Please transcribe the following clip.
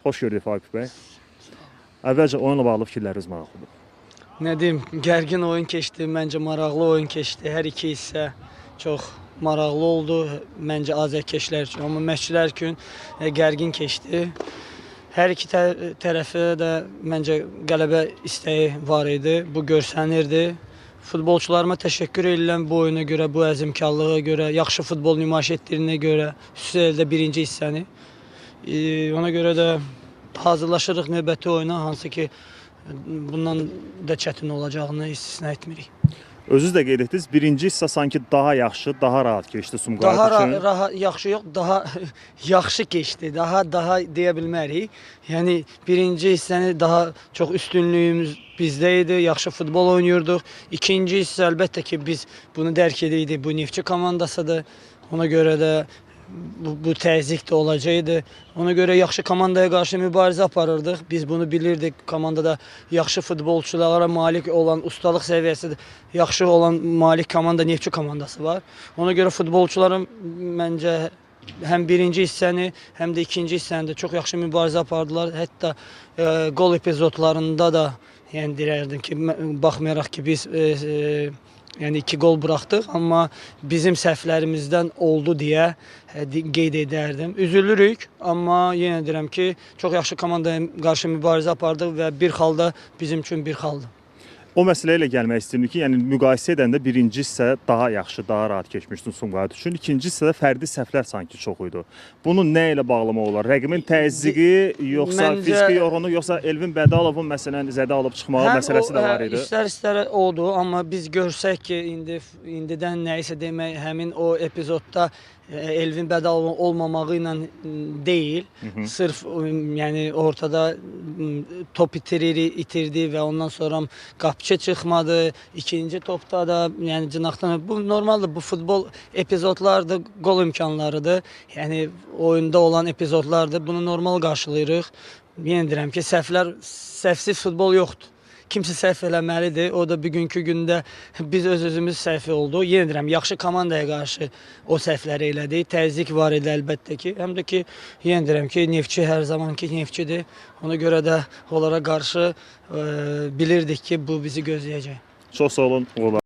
Xoş gördük Vaqif bəy. Əvvəlcə oyunla bağlı fikirləriniz maraqlıdır. Ne diyeyim, gergin oyun geçti. Bence maraqlı oyun geçti. Her iki hisse çok maraqlı oldu. Bence azərkeşlər üçün. Amma məşqçilər üçün gərgin keçdi. Hər iki tərəfə də məncə qələbə istəyi var idi. Bu görsənirdi. Futbolçularıma təşəkkür edirəm bu oyuna görə, bu əzmkarlığa görə, yaxşı futbol nümayiş etdirdiyinə görə, xüsusilə də birinci hissəni. Ona görə də hazırlaşırıq növbəti oyuna, hansı ki bundan da çətin olacağını istisna etmirik. Özünüz də qeyd etdiniz, birinci hissə sanki daha yaxşı, daha rahat keçdi Sumqayıt üçün. Daha rahat, yaxşı yox, daha yaxşı keçdi. Daha deyə bilmərik. Yəni birinci hissəni daha çox üstünlüyümüz bizdə idi. Yaxşı futbol oynayırdıq. İkinci hissə əlbəttə ki biz bunu dərk edirdik. Bu Neftçi komandasıdır. Ona görə də bu təzyiq də olacaqdı. Ona görə yaxşı komandaya qarşı mübarizə aparırdıq. Biz bunu bilirdik. Komandada yaxşı futbolçulara malik olan, ustalıq səviyyəsi yaxşı olan malik komanda Neftçi komandası var. Ona görə futbolçularım məncə həm birinci hissəni, həm də ikinci hissəni də çox yaxşı mübarizə apardılar. Hətta gol epizodlarında da yəni deyərdim ki, baxmayaraq ki biz yəni 2 gol buraxdıq, amma bizim səhvlərimizdən oldu deyə qeyd edərdim. Üzülürük, amma yenə deyirəm ki, çox yaxşı komandaya qarşı mübarizə apardıq və bir xalda bizim üçün bir xaldı. O məsələ ilə gəlmək istəyirəm ki, yəni müqayisə edəndə birinci hissə daha yaxşı, daha rahat keçmişdi Sumqayıt üçün. İkinci hissədə fərdi səhvlər sanki çox idi. Bunu nə ilə bağlamaq olar? Rəqimin təzyiqi, yoxsa fiziki yorğunluq, yoxsa Elvin Bədalovun məsələn zədə alıb çıxmağı məsələsi də var idi? İstər oldu, amma biz görsək ki, indidən nəyisə demək, həmin o epizodda Elvin Bədalovun olmamağı ilə deyil. Sırf yəni ortada top itirdi və ondan sonra qapıçı çıxmadı. İkinci topda da yəni cınaqdan bu normaldır. Bu futbol epizodlardır, gol imkanlarıdır. Yəni oyunda olan epizodlardır. Bunu normal qarşılayırıq. Yenə deyirəm ki, səhvsiz futbol yoxdur. Kimsə səhv eləməlidir. O da bugünkü gündə biz öz-özümüz səhv oldu. Yenə deyirəm, yaxşı komandaya qarşı o səhvləri elədik. Təzyiq var idi əlbəttə ki. Həm də ki, yenə deyirəm ki, Neftçi hər zamanki Neftçidir. Ona görə də onlara qarşı bilirdik ki, bu bizi gözləyəcək. Çox sağ olun.